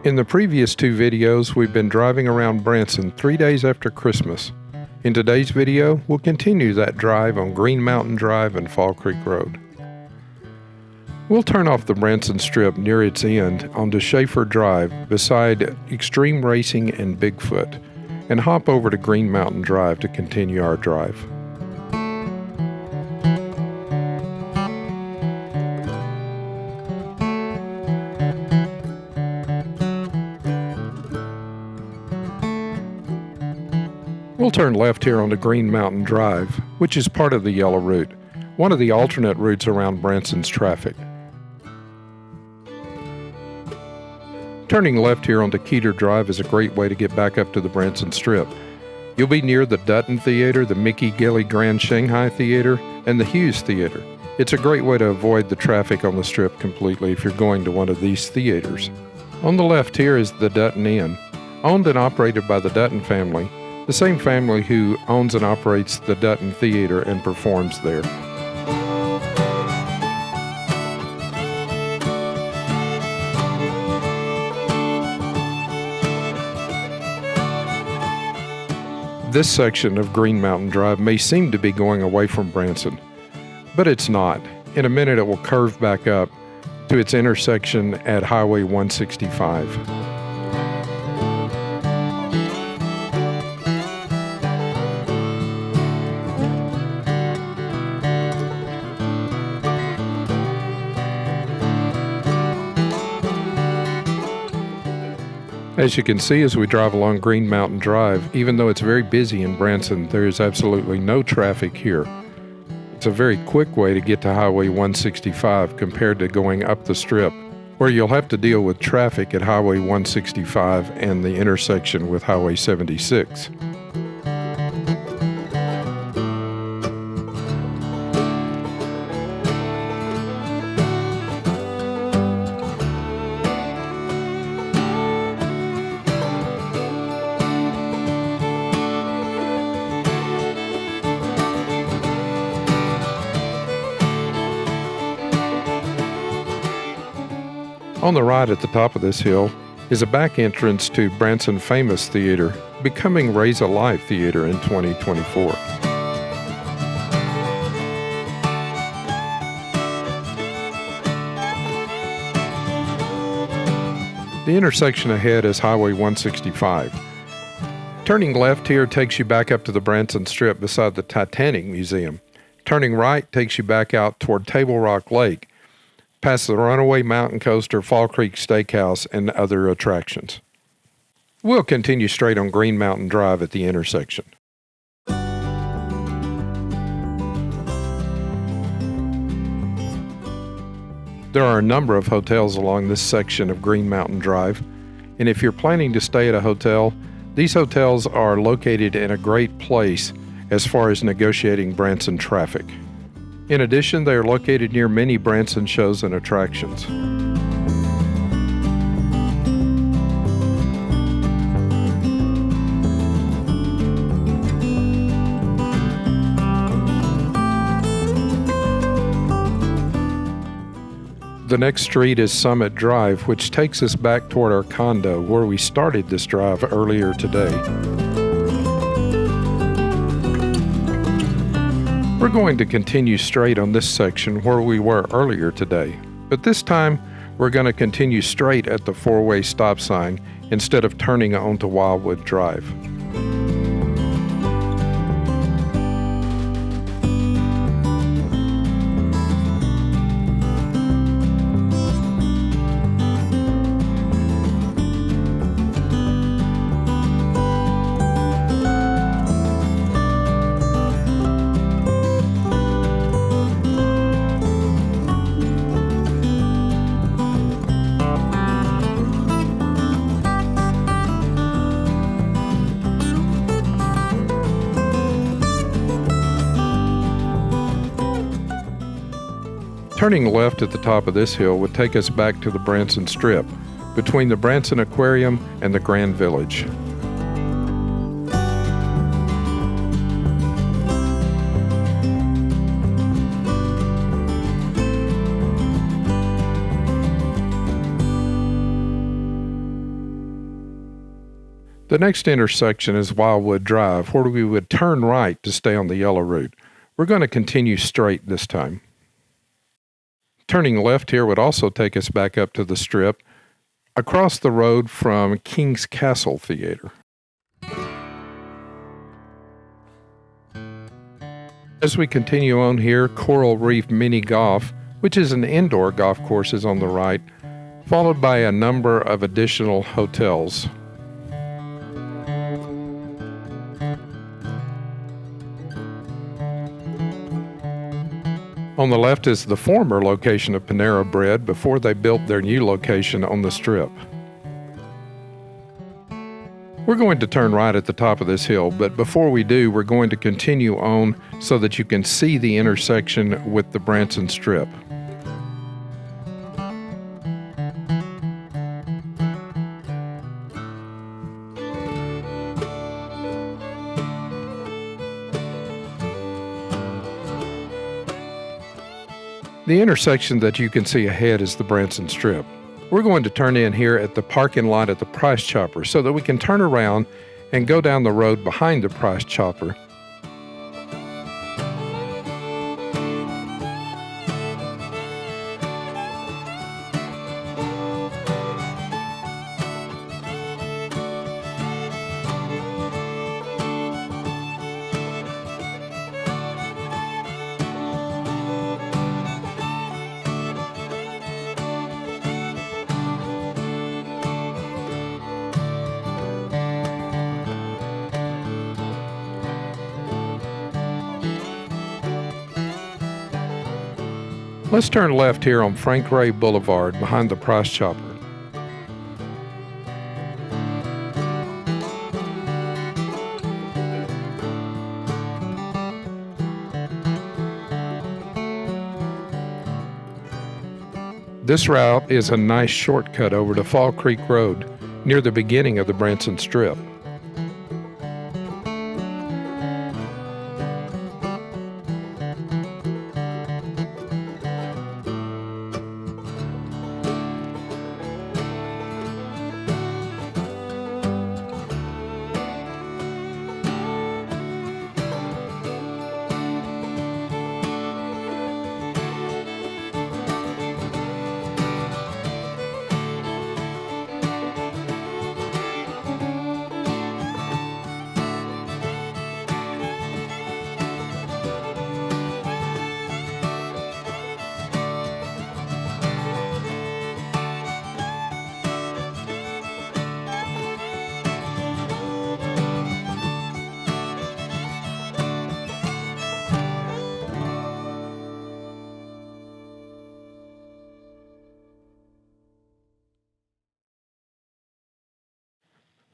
In the previous two videos, we've been driving around Branson 3 days after Christmas. In today's video, we'll continue that drive on Green Mountain Drive and Fall Creek Road. We'll turn off the Branson Strip near its end onto Schaefer Drive beside Extreme Racing and Bigfoot, and hop over to Green Mountain Drive to continue our drive. We'll turn left here onto Green Mountain Drive, which is part of the Yellow Route, one of the alternate routes around Branson's traffic. Turning left here onto Keeter Drive is a great way to get back up to the Branson Strip. You'll be near the Dutton Theater, the Mickey Gilley Grand Shanghai Theater, and the Hughes Theater. It's a great way to avoid the traffic on the Strip completely if you're going to one of these theaters. On the left here is the Dutton Inn, owned and operated by the Dutton family, the same family who owns and operates the Dutton Theater and performs there. This section of Green Mountain Drive may seem to be going away from Branson, but it's not. In a minute it will curve back up to its intersection at Highway 165. As you can see as we drive along Green Mountain Drive, even though it's very busy in Branson, there is absolutely no traffic here. It's a very quick way to get to Highway 165 compared to going up the Strip, where you'll have to deal with traffic at Highway 165 and the intersection with Highway 76. On the right at the top of this hill is a back entrance to Branson Famous Theater, becoming Raise a Life Theater in 2024. The intersection ahead is Highway 165. Turning left here takes you back up to the Branson Strip beside the Titanic Museum. Turning right takes you back out toward Table Rock Lake, past the Runaway Mountain Coaster, Fall Creek Steakhouse, and other attractions. We'll continue straight on Green Mountain Drive at the intersection. There are a number of hotels along this section of Green Mountain Drive, and if you're planning to stay at a hotel, these hotels are located in a great place as far as negotiating Branson traffic. In addition, they are located near many Branson shows and attractions. The next street is Summit Drive, which takes us back toward our condo where we started this drive earlier today. We're going to continue straight on this section where we were earlier today, but this time we're going to continue straight at the four-way stop sign instead of turning onto Wildwood Drive. Turning left at the top of this hill would take us back to the Branson Strip, between the Branson Aquarium and the Grand Village. The next intersection is Wildwood Drive, where we would turn right to stay on the yellow route. We're going to continue straight this time. Turning left here would also take us back up to the Strip, across the road from King's Castle Theater. As we continue on here, Coral Reef Mini Golf, which is an indoor golf course, is on the right, followed by a number of additional hotels. On the left is the former location of Panera Bread before they built their new location on the Strip. We're going to turn right at the top of this hill, but before we do, we're going to continue on so that you can see the intersection with the Branson Strip. The intersection that you can see ahead is the Branson Strip. We're going to turn in here at the parking lot at the Price Chopper so that we can turn around and go down the road behind the Price Chopper. Let's turn left here on Frank Ray Boulevard behind the Price Chopper. This route is a nice shortcut over to Fall Creek Road near the beginning of the Branson Strip.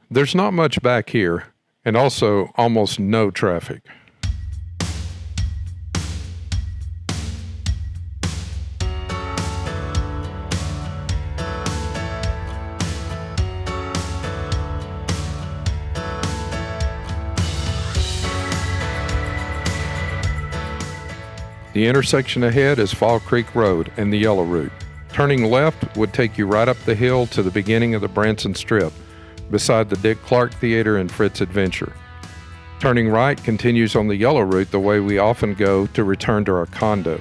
There's not much back here, and also almost no traffic. The intersection ahead is Fall Creek Road and the yellow route. Turning left would take you right up the hill to the beginning of the Branson Strip, beside the Dick Clark Theater and Fritz Adventure. Turning right continues on the yellow route the way we often go to return to our condo.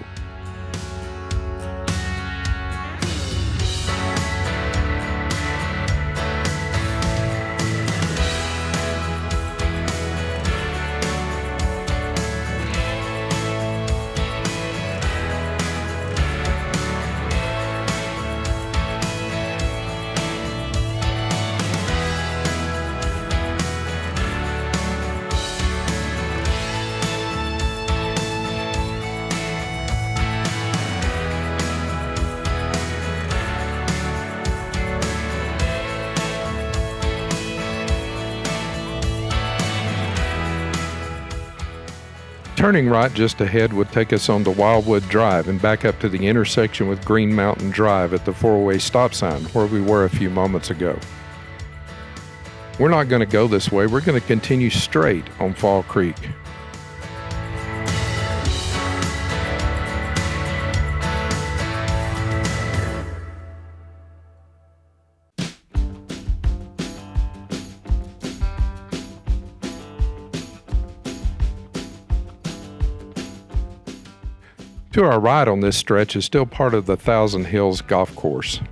Turning right just ahead would take us on to Wildwood Drive and back up to the intersection with Green Mountain Drive at the four-way stop sign where we were a few moments ago. We're not going to go this way. We're going to continue straight on Fall Creek. To our right on this stretch is still part of the Thousand Hills Golf Course.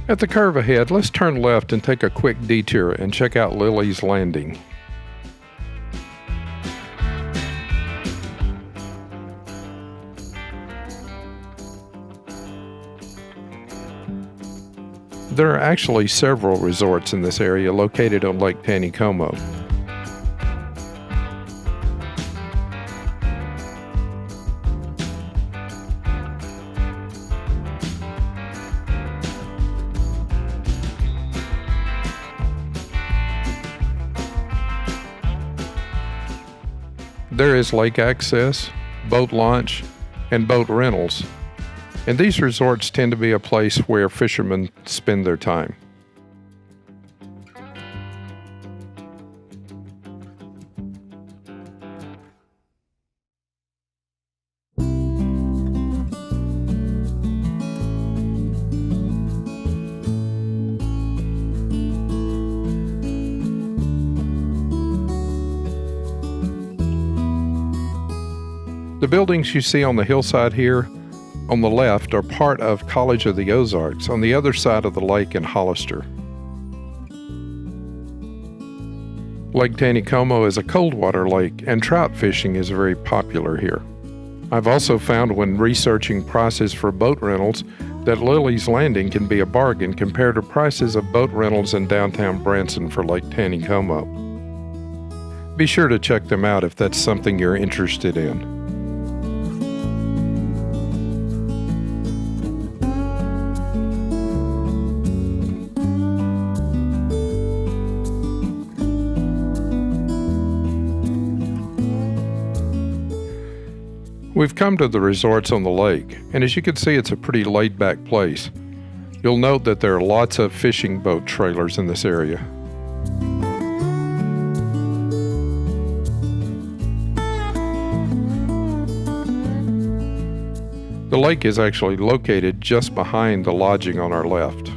At the curve ahead, let's turn left and take a quick detour and check out Lilley's Landing. There are actually several resorts in this area located on Lake Taneycomo. There is lake access, boat launch, and boat rentals, and these resorts tend to be a place where fishermen spend their time. The buildings you see on the hillside here on the left are part of College of the Ozarks on the other side of the lake in Hollister. Lake Taneycomo is a cold water lake and trout fishing is very popular here. I've also found when researching prices for boat rentals that Lilley's Landing can be a bargain compared to prices of boat rentals in downtown Branson for Lake Taneycomo. Be sure to check them out if that's something you're interested in. We've come to the resorts on the lake, and as you can see, it's a pretty laid-back place. You'll note that there are lots of fishing boat trailers in this area. The lake is actually located just behind the lodging on our left.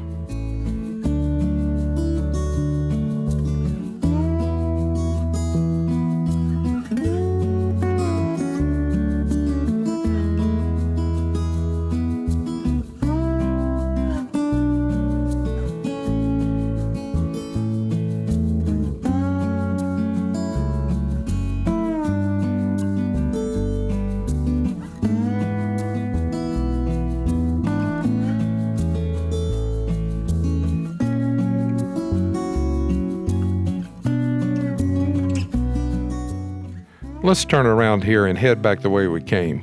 Let's turn around here and head back the way we came.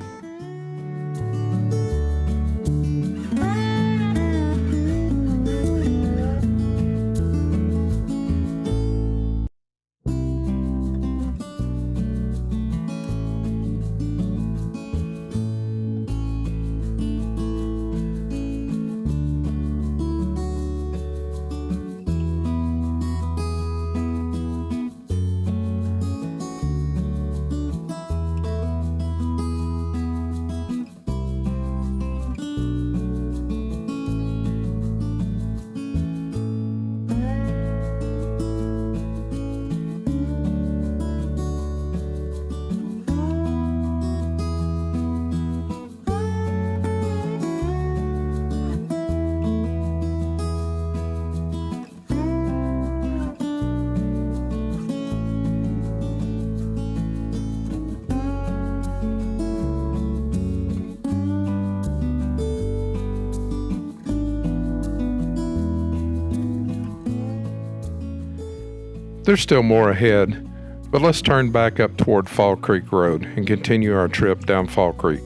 There's still more ahead, but let's turn back up toward Fall Creek Road and continue our trip down Fall Creek.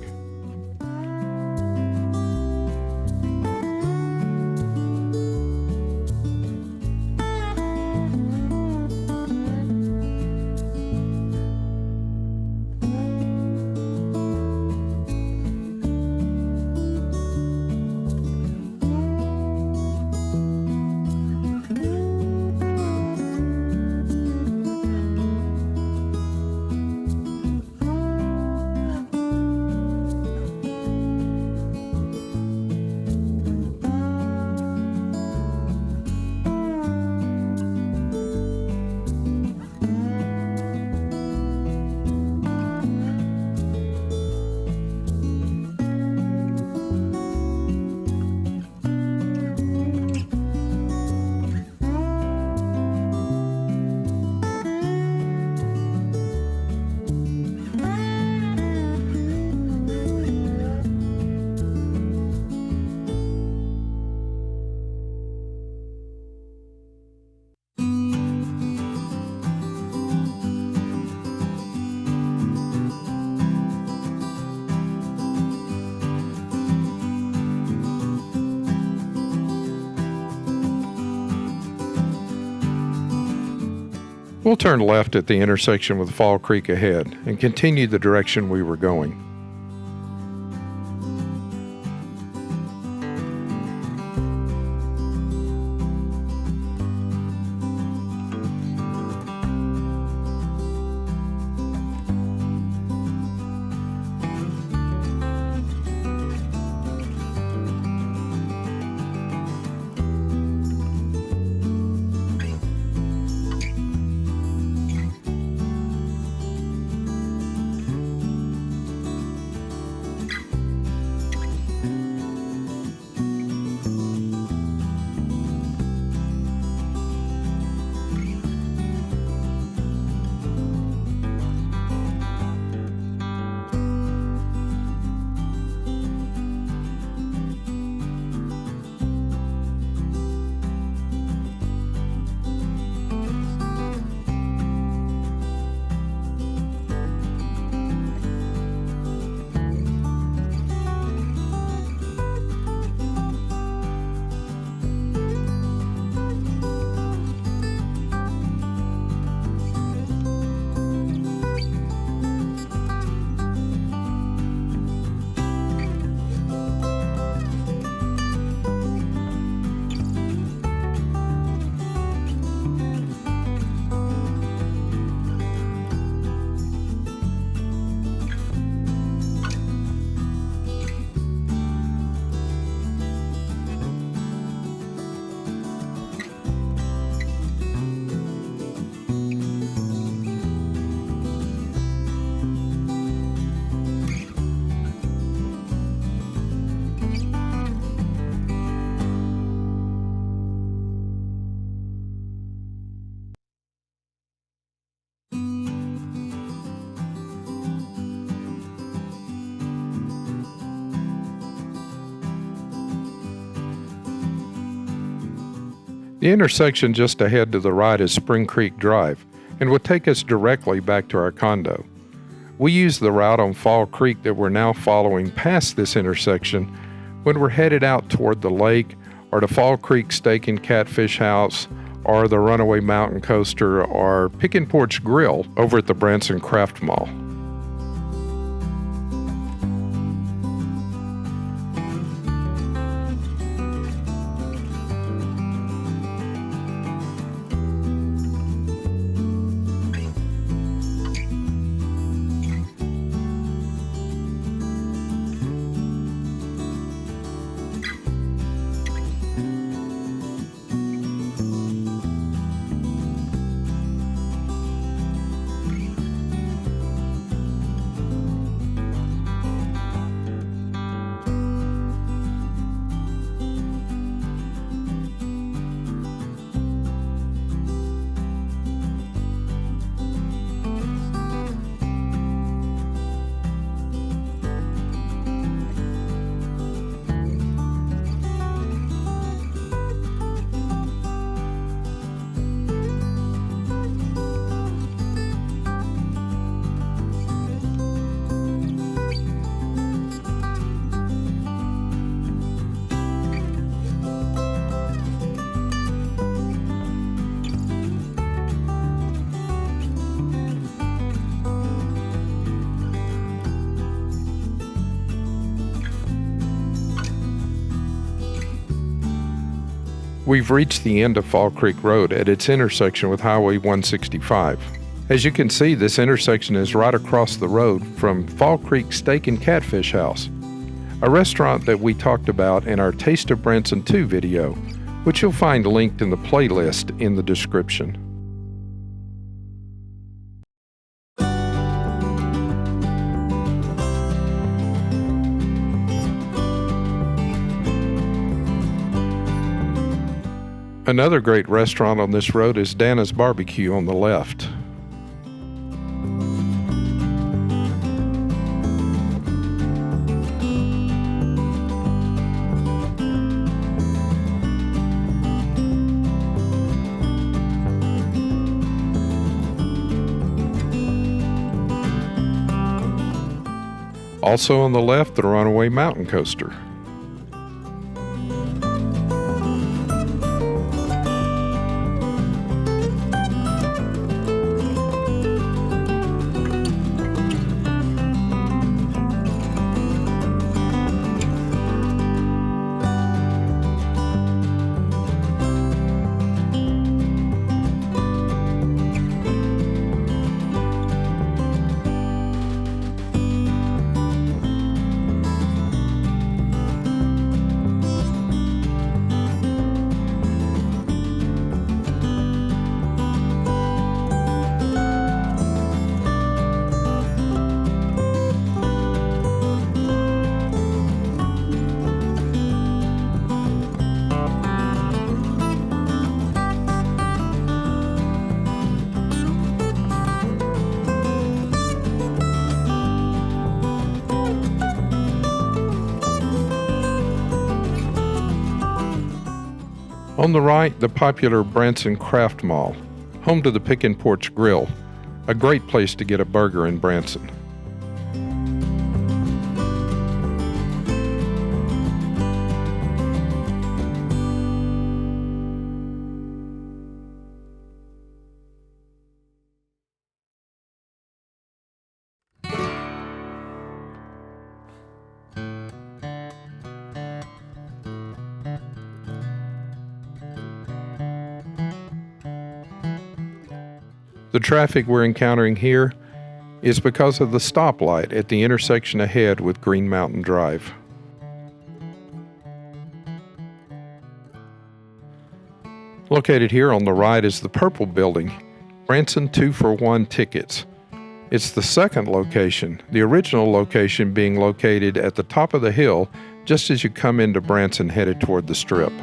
We'll turn left at the intersection with Fall Creek ahead and continue the direction we were going. The intersection just ahead to the right is Spring Creek Drive and will take us directly back to our condo. We use the route on Fall Creek that we're now following past this intersection when we're headed out toward the lake or the Fall Creek Steak and Catfish House or the Runaway Mountain Coaster or Pick and Porch Grill over at the Branson Craft Mall. We've reached the end of Fall Creek Road at its intersection with Highway 165. As you can see, this intersection is right across the road from Fall Creek Steak and Catfish House, a restaurant that we talked about in our Taste of Branson 2 video, which you'll find linked in the playlist in the description. Another great restaurant on this road is Dana's Barbecue on the left. Also on the left, the Runaway Mountain Coaster. On the right, the popular Branson Craft Mall, home to the Pick & Porch Grill, a great place to get a burger in Branson. The traffic we're encountering here is because of the stoplight at the intersection ahead with Green Mountain Drive. Located here on the right is the purple building, Branson 2-for-1 Tickets. It's the second location, the original location being located at the top of the hill just as you come into Branson headed toward the Strip.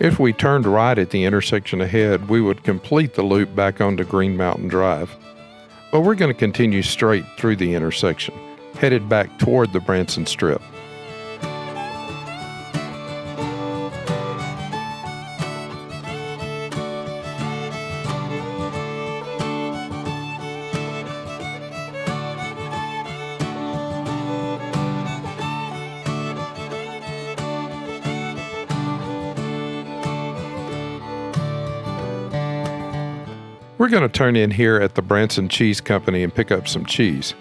If we turned right at the intersection ahead, we would complete the loop back onto Green Mountain Drive. But we're going to continue straight through the intersection, headed back toward the Branson Strip. We're going to turn in here at the Branson Cheese Company and pick up some cheese.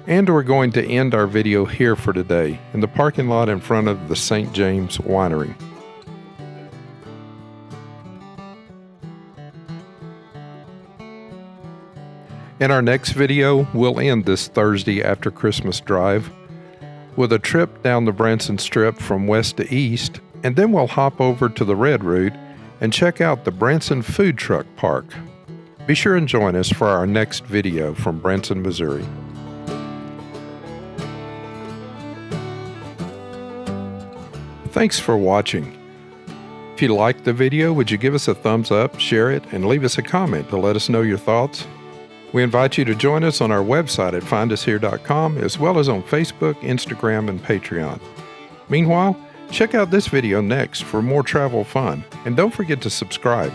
And we're going to end our video here for today, in the parking lot in front of the St. James Winery. In our next video, we'll end this Thursday after Christmas drive with a trip down the Branson Strip from west to east, and then we'll hop over to the Red Route and check out the Branson Food Truck Park. Be sure and join us for our next video from Branson, Missouri. Thanks for watching. If you liked the video, would you give us a thumbs up, share it, and leave us a comment to let us know your thoughts? We invite you to join us on our website at findushere.com, as well as on Facebook, Instagram, and Patreon. Meanwhile, check out this video next for more travel fun, and don't forget to subscribe.